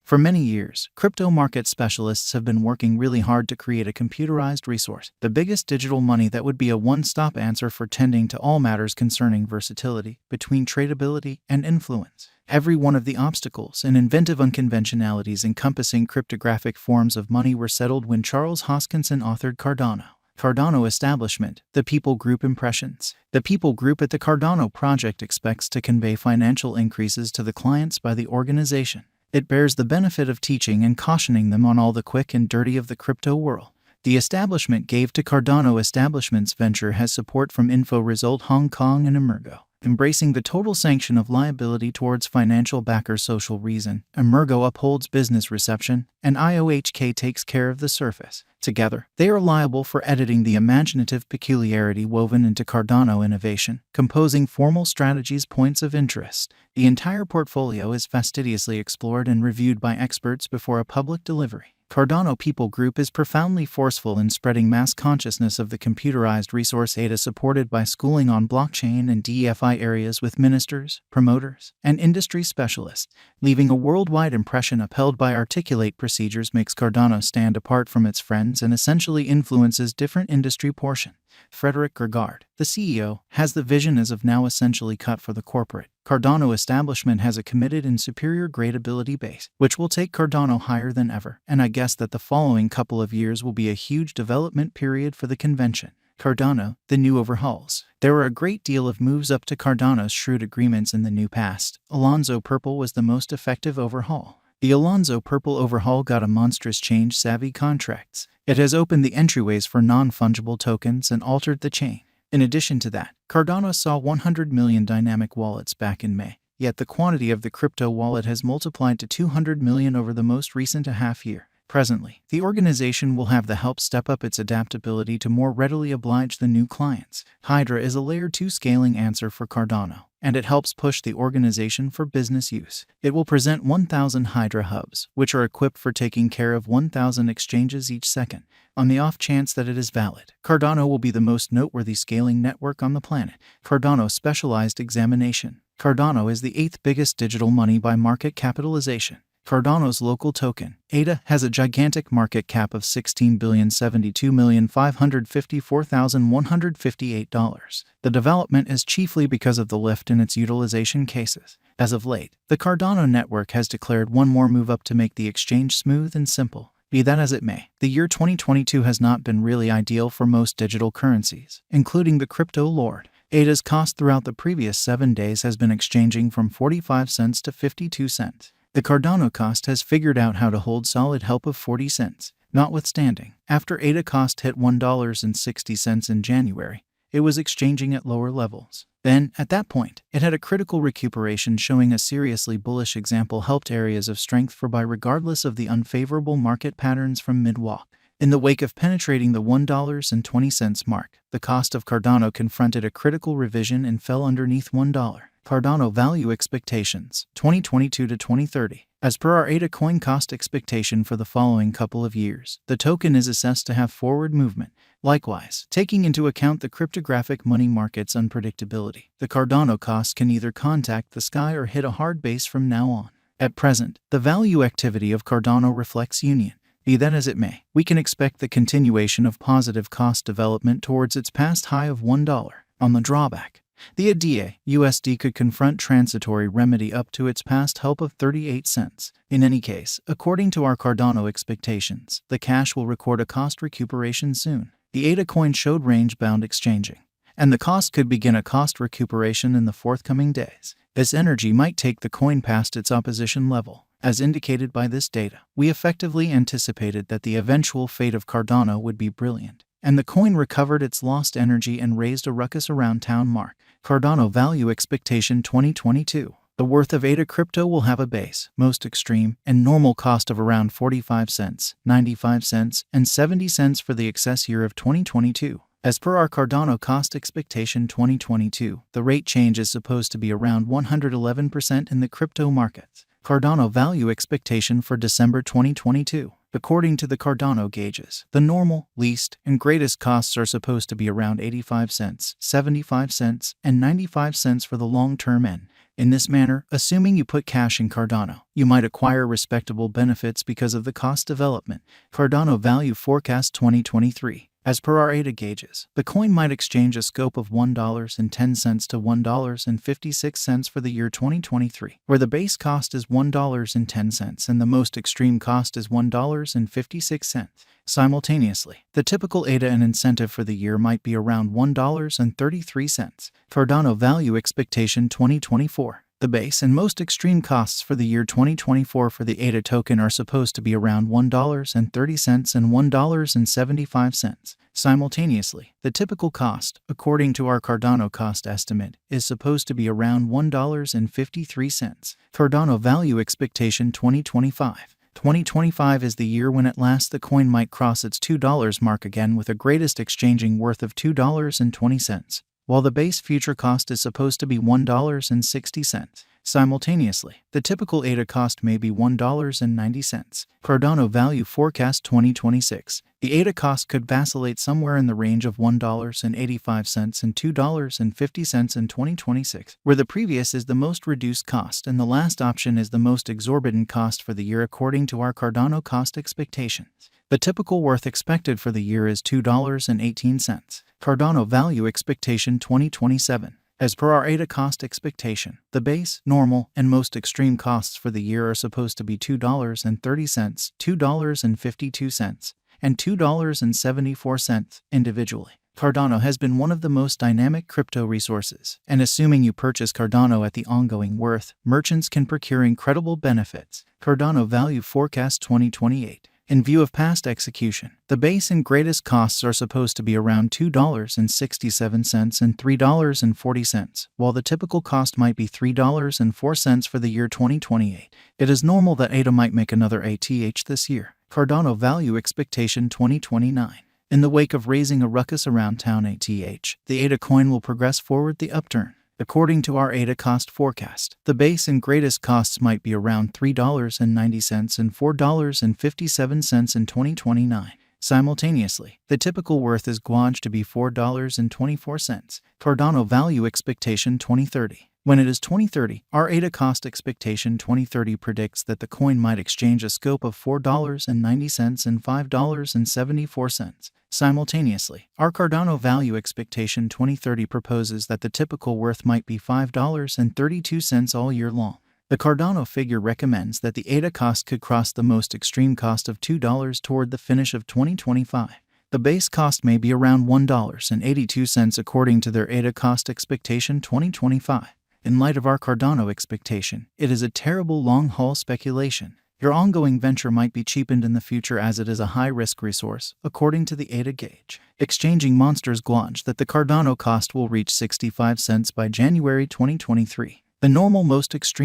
For many years, crypto market specialists have been working really hard to create a computerized resource, the biggest digital money that would be a one-stop answer for tending to all matters concerning versatility, between tradability and influence. Every one of the obstacles and inventive unconventionalities encompassing cryptographic forms of money were settled when Charles Hoskinson authored Cardano. Cardano Establishment, the People Group Impressions. The People Group at the Cardano project expects to convey financial increases to the clients by the organization. It bears the benefit of teaching and cautioning them on all the quick and dirty of the crypto world. The establishment gave to Cardano Establishment's venture has support from InfoResult Hong Kong and Emergo. Embracing the total sanction of liability towards financial backer Social Reason, Emergo upholds business reception, and IOHK takes care of the surface. Together, they are liable for editing the imaginative peculiarity woven into Cardano innovation, composing formal strategies points of interest. The entire portfolio is fastidiously explored and reviewed by experts before a public delivery. Cardano People Group is profoundly forceful in spreading mass consciousness of the computerized resource ADA, supported by schooling on blockchain and DeFi areas with ministers, promoters, and industry specialists. Leaving a worldwide impression upheld by articulate procedures makes Cardano stand apart from its friends and essentially influences different industry portion. Frederick Gergard, the CEO, has the vision as of now essentially cut for the corporate. Cardano Establishment has a committed and superior gradability base, which will take Cardano higher than ever, and I guess that the following couple of years will be a huge development period for the convention. Cardano, the new overhauls. There were a great deal of moves up to Cardano's shrewd agreements in the new past. Alonzo Purple was the most effective overhaul. The Alonzo Purple overhaul got a monstrous change-savvy contracts. It has opened the entryways for non-fungible tokens and altered the chain. In addition to that, Cardano saw 100 million dynamic wallets back in May, yet the quantity of the crypto wallet has multiplied to 200 million over the most recent half year. Presently, the organization will have the help step up its adaptability to more readily oblige the new clients. Hydra is a layer 2 scaling answer for Cardano, and it helps push the organization for business use. It will present 1,000 Hydra hubs, which are equipped for taking care of 1,000 exchanges each second. On the off chance that it is valid, Cardano will be the most noteworthy scaling network on the planet. Cardano Specialized Examination. Cardano is the 8th biggest digital money by market capitalization. Cardano's local token, ADA, has a gigantic market cap of $16,072,554,158. The development is chiefly because of the lift in its utilization cases. As of late, the Cardano network has declared one more move up to make the exchange smooth and simple. Be that as it may, the year 2022 has not been really ideal for most digital currencies, including the crypto lord. ADA's cost throughout the previous 7 days has been exchanging from 45 cents to 52 cents. The Cardano cost has figured out how to hold solid help of 40 cents. Notwithstanding, after ADA cost hit $1.60 in January, it was exchanging at lower levels. Then, at that point, it had a critical recuperation, showing a seriously bullish example helped areas of strength for buy regardless of the unfavorable market patterns from mid-walk. In the wake of penetrating the $1.20 mark, the cost of Cardano confronted a critical revision and fell underneath $1. Cardano Value Expectations, 2022 to 2030. As per our ADA coin cost expectation for the following couple of years, the token is assessed to have forward movement. Likewise, taking into account the cryptographic money market's unpredictability, the Cardano cost can either contact the sky or hit a hard base from now on. At present, the value activity of Cardano reflects union. Be that as it may, we can expect the continuation of positive cost development towards its past high of $1. On the drawback, the ADA/USD could confront transitory remedy up to its past help of 38 cents. In any case, according to our Cardano expectations, the cash will record a cost recuperation soon. The ADA coin showed range-bound exchanging, and the cost could begin a cost recuperation in the forthcoming days. This energy might take the coin past its opposition level. As indicated by this data, we effectively anticipated that the eventual fate of Cardano would be brilliant, and the coin recovered its lost energy and raised a ruckus around town mark. Cardano Value Expectation 2022. The worth of ADA crypto will have a base, most extreme, and normal cost of around 45 cents, 95 cents, and 70 cents for the excess year of 2022. As per our Cardano Cost Expectation 2022, the rate change is supposed to be around 111% in the crypto markets. Cardano Value Expectation for December 2022. According to the Cardano gauges, the normal, least, and greatest costs are supposed to be around 85 cents, 75 cents, and 95 cents for the long-term N. In this manner, assuming you put cash in Cardano, you might acquire respectable benefits because of the cost development. Cardano Value Forecast 2023. As per our ADA gauges, the coin might exchange a scope of $1.10 to $1.56 for the year 2023, where the base cost is $1.10 and the most extreme cost is $1.56. Simultaneously, the typical ADA and incentive for the year might be around $1.33. Cardano Value Expectation 2024. The base and most extreme costs for the year 2024 for the ADA token are supposed to be around $1.30 and $1.75. Simultaneously, the typical cost, according to our Cardano cost estimate, is supposed to be around $1.53. Cardano Value Expectation 2025. 2025 is the year when at last the coin might cross its $2 mark again with a greatest exchanging worth of $2.20. While the base future cost is supposed to be $1.60. Simultaneously, the typical ADA cost may be $1.90. Cardano Value Forecast 2026. The ADA cost could vacillate somewhere in the range of $1.85 and $2.50 in 2026, where the previous is the most reduced cost and the last option is the most exorbitant cost for the year according to our Cardano cost expectations. The typical worth expected for the year is $2.18. Cardano Value Expectation 2027. As per our ADA cost expectation, the base, normal, and most extreme costs for the year are supposed to be $2.30, $2.52, and $2.74 individually. Cardano has been one of the most dynamic crypto resources, and assuming you purchase Cardano at the ongoing worth, merchants can procure incredible benefits. Cardano Value Forecast 2028. In view of past execution, the base and greatest costs are supposed to be around $2.67 and $3.40, while the typical cost might be $3.04 for the year 2028. It is normal that ADA might make another ATH this year. Cardano Value Expectation 2029. In the wake of raising a ruckus around town ATH, the ADA coin will progress forward the upturn. According to our ADA cost forecast, the base and greatest costs might be around $3.90 and $4.57 in 2029. Simultaneously, the typical worth is gauged to be $4.24. Cardano Value Expectation 2030. When it is 2030, our ADA cost expectation 2030 predicts that the coin might exchange a scope of $4.90 and $5.74. Simultaneously, our Cardano Value Expectation 2030 proposes that the typical worth might be $5.32 all year long. The Cardano figure recommends that the ADA cost could cross the most extreme cost of $2 toward the finish of 2025. The base cost may be around $1.82 according to their ADA cost expectation 2025. In light of our Cardano expectation, it is a terrible long-haul speculation. Your ongoing venture might be cheapened in the future as it is a high-risk resource, according to the ADA gauge. Exchanging Monsters gauge that the Cardano cost will reach 65 cents by January 2023. The normal most extreme